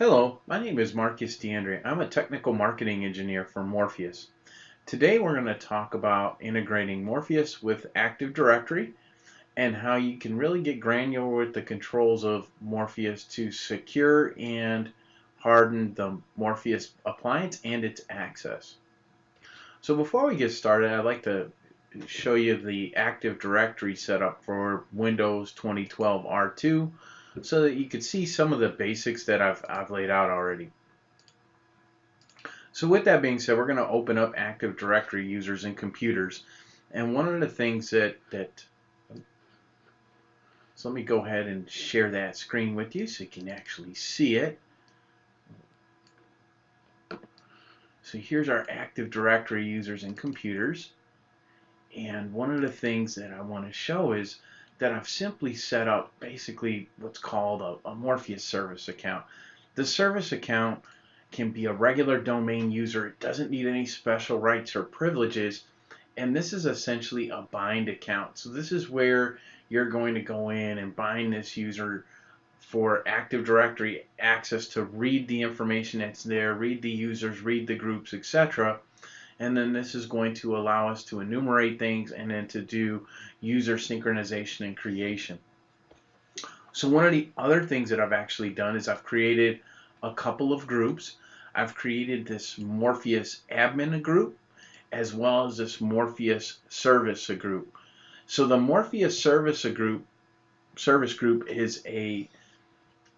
Hello, my name is Marcus DeAndre. I'm a technical marketing engineer for Morpheus. Today we're going to talk about integrating Morpheus with Active Directory and how you can really get granular with the controls of Morpheus to secure and harden the Morpheus appliance and its access. So before we get started, I'd like to show you the Active Directory setup for Windows 2012 R2 so that you can see some of the basics that I've laid out already. So with that being said, we're going to open up Active Directory users and computers. And one of the things so let me go ahead and share that screen with you so you can actually see it. So here's our Active Directory users and computers. And one of the things that I want to show is that I've simply set up basically what's called a Morpheus service account. The service account can be a regular domain user. It doesn't need any special rights or privileges. And this is essentially a bind account. So this is where you're going to go in and bind this user for Active Directory access to read the information that's there, read the users, read the groups, etc. And then this is going to allow us to enumerate things and then to do user synchronization and creation. So one of the other things that I've actually done is I've created a couple of groups. I've created this Morpheus admin group as well as this Morpheus service group. So the Morpheus service group is an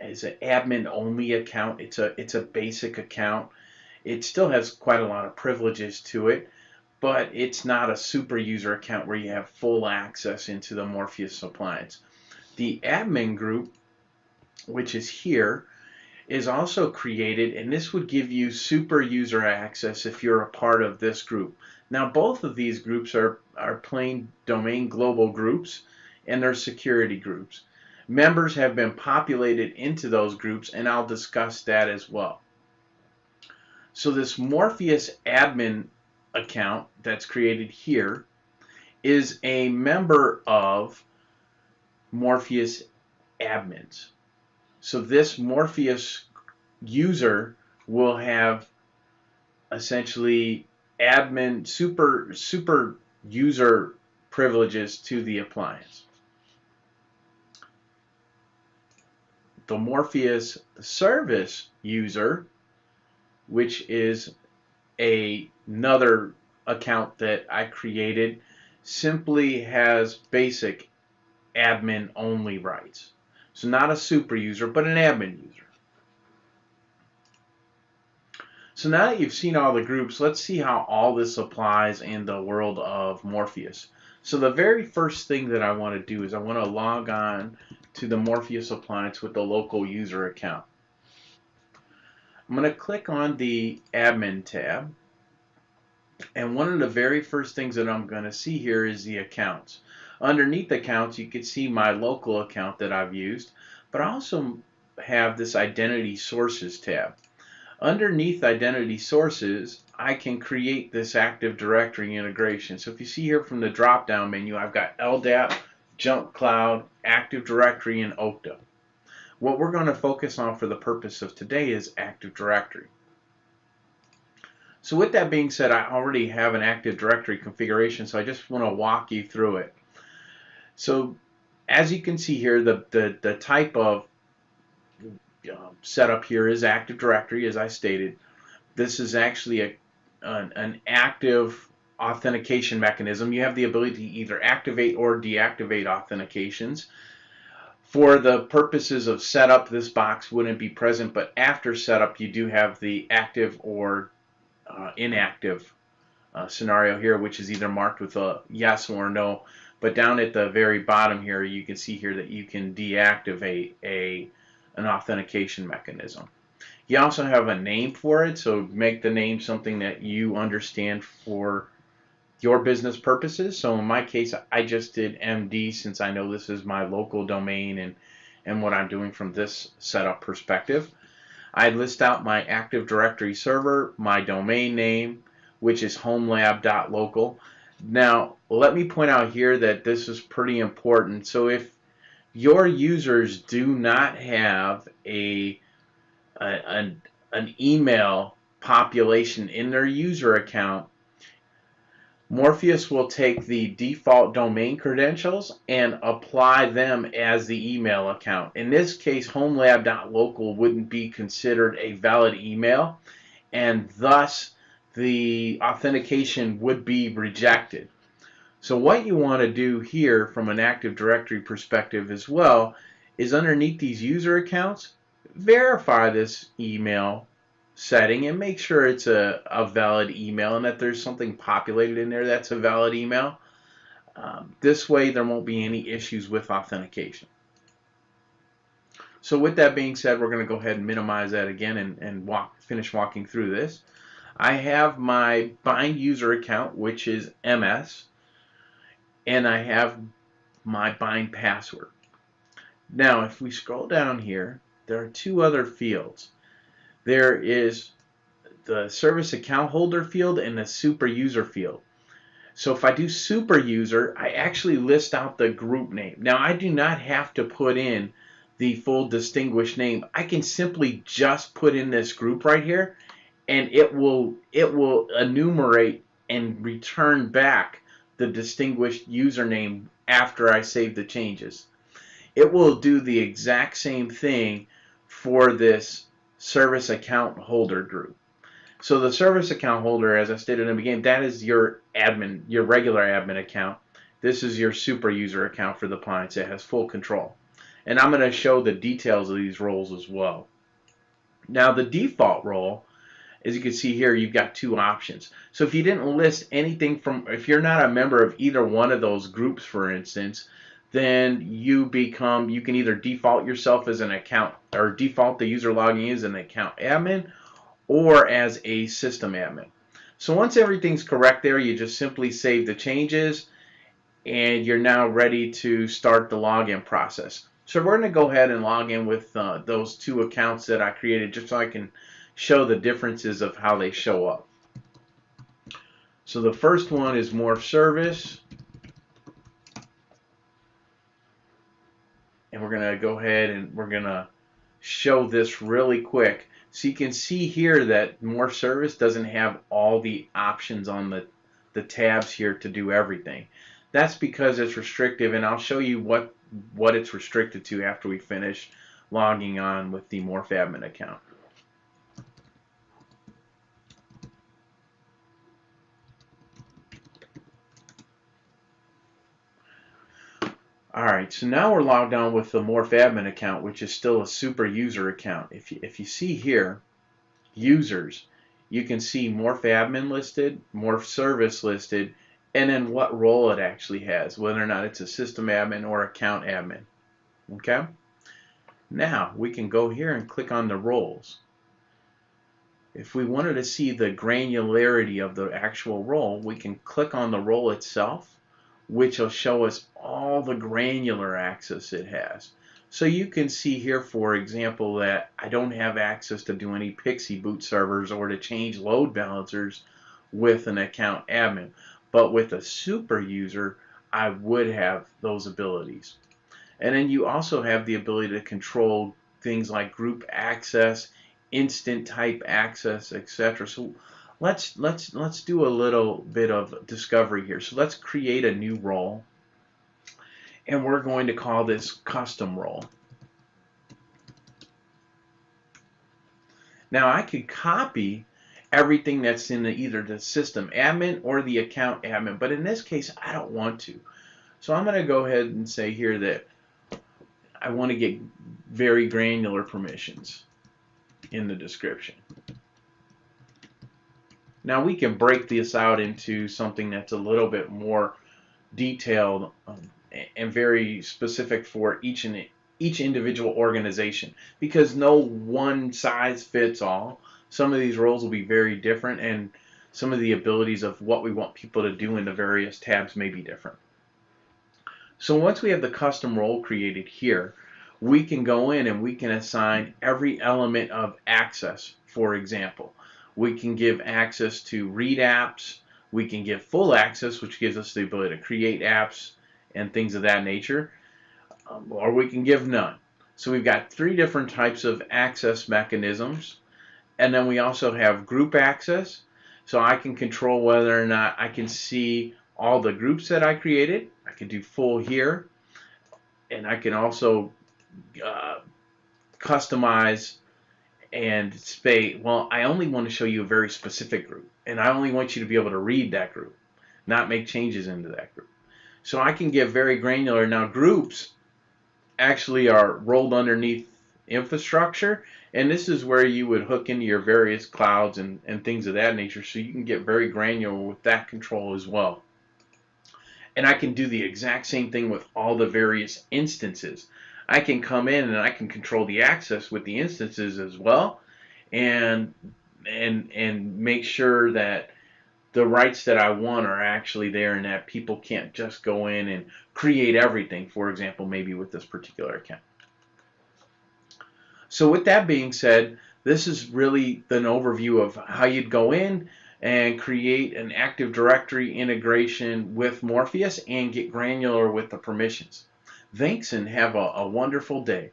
admin only account. It's a basic account. It still has quite a lot of privileges to it, but it's not a super user account where you have full access into the Morpheus appliance. The admin group, which is here, is also created, and this would give you super user access if you're a part of this group. Now both of these groups are plain domain global groups, and they're security groups. Members have been populated into those groups, and I'll discuss that as well. So this Morpheus admin account that's created here is a member of Morpheus admins. So this Morpheus user will have essentially admin super user privileges to the appliance. The Morpheus service user, which is another account that I created, simply has basic admin only rights. So not a super user, but an admin user. So now that you've seen all the groups, let's see how all this applies in the world of Morpheus. So the very first thing that I want to do is I want to log on to the Morpheus appliance with the local user account. I'm going to click on the admin tab, and one of the very first things that I'm going to see here is the accounts. Underneath accounts, you can see my local account that I've used, but I also have this identity sources tab. Underneath identity sources, I can create this Active Directory integration. So if you see here from the drop down menu, I've got LDAP, Jump Cloud, Active Directory, and Okta. What we're going to focus on for the purpose of today is Active Directory. So with that being said, I already have an Active Directory configuration, so I just want to walk you through it. So as you can see here, the type of setup here is Active Directory, as I stated. This is actually an active authentication mechanism. You have the ability to either activate or deactivate authentications. For the purposes of setup, this box wouldn't be present, but after setup, you do have the active or inactive scenario here, which is either marked with a yes or no. But down at the very bottom here, you can see here that you can deactivate an authentication mechanism. You also have a name for it, so make the name something that you understand for your business purposes. So in my case, I just did MD since I know this is my local domain and what I'm doing from this setup perspective. I list out my Active Directory server, my domain name, which is homelab.local. Now, let me point out here that this is pretty important. So if your users do not have a an email population in their user account, Morpheus will take the default domain credentials and apply them as the email account. In this case, homelab.local wouldn't be considered a valid email, and thus the authentication would be rejected. So what you want to do here from an Active Directory perspective as well is underneath these user accounts, verify this email setting and make sure it's a valid email and that there's something populated in there that's a valid email. This way there won't be any issues with authentication. So with that being said, we're going to go ahead and minimize that again and finish walking through this. I have my bind user account, which is MS, and I have my bind password. Now, if we scroll down here, there are two other fields. There is the service account holder field and the super user field. So if I do super user, I actually list out the group name. Now, I do not have to put in the full distinguished name. I can simply just put in this group right here, and it will enumerate and return back the distinguished username after I save the changes. It will do the exact same thing for this service account holder group. So the service account holder, as I stated in the beginning, that is your admin, your regular admin account. This is your super user account for the appliance. It has full control. And I'm going to show the details of these roles as well. Now the default role, as you can see here, you've got two options. So if you didn't list anything if you're not a member of either one of those groups, for instance, then you can either default yourself as an account, or default the user logging in as an account admin, or as a system admin. So once everything's correct there, you just simply save the changes, and you're now ready to start the login process. So we're going to go ahead and log in with those two accounts that I created, just so I can show the differences of how they show up. So the first one is Morph Service, and we're going to go ahead and we're going to show this really quick. So you can see here that Morph Service doesn't have all the options on the tabs here to do everything. That's because it's restrictive, and I'll show you what it's restricted to after we finish logging on with the Morph admin account. Alright, so now we're logged on with the Morph admin account, which is still a super user account. If you see here, users, you can see Morph admin listed, Morph service listed, and then what role it actually has, whether or not it's a system admin or account admin. Okay? Now, we can go here and click on the roles. If we wanted to see the granularity of the actual role, we can click on the role itself, which will show us all the granular access it has. So you can see here, for example, that I don't have access to do any Pixie boot servers or to change load balancers with an account admin. But with a super user, I would have those abilities. And then you also have the ability to control things like group access, instant type access, etc. So let's do a little bit of discovery here. So let's create a new role, and we're going to call this custom role. Now I could copy everything that's in either the system admin or the account admin, but in this case I don't want to. So I'm going to go ahead and say here that I want to get very granular permissions in the description. Now we can break this out into something that's a little bit more detailed and very specific for each individual organization, because no one size fits all. Some of these roles will be very different, and some of the abilities of what we want people to do in the various tabs may be different. So once we have the custom role created here, we can go in and we can assign every element of access. For example, we can give access to read apps, we can give full access, which gives us the ability to create apps and things of that nature, or we can give none. So we've got three different types of access mechanisms. And then we also have group access. So I can control whether or not I can see all the groups that I created. I can do full here. And I can also uh, customize and say, well, I only want to show you a very specific group. And I only want you to be able to read that group, not make changes into that group. So I can get very granular. Now, groups actually are rolled underneath infrastructure, and this is where you would hook into your various clouds and things of that nature, so you can get very granular with that control as well. And I can do the exact same thing with all the various instances. I can come in and I can control the access with the instances as well, and make sure that the rights that I want are actually there, and that people can't just go in and create everything, for example, maybe with this particular account. So with that being said, this is really an overview of how you'd go in and create an Active Directory integration with Morpheus and get granular with the permissions. Thanks, and have a wonderful day.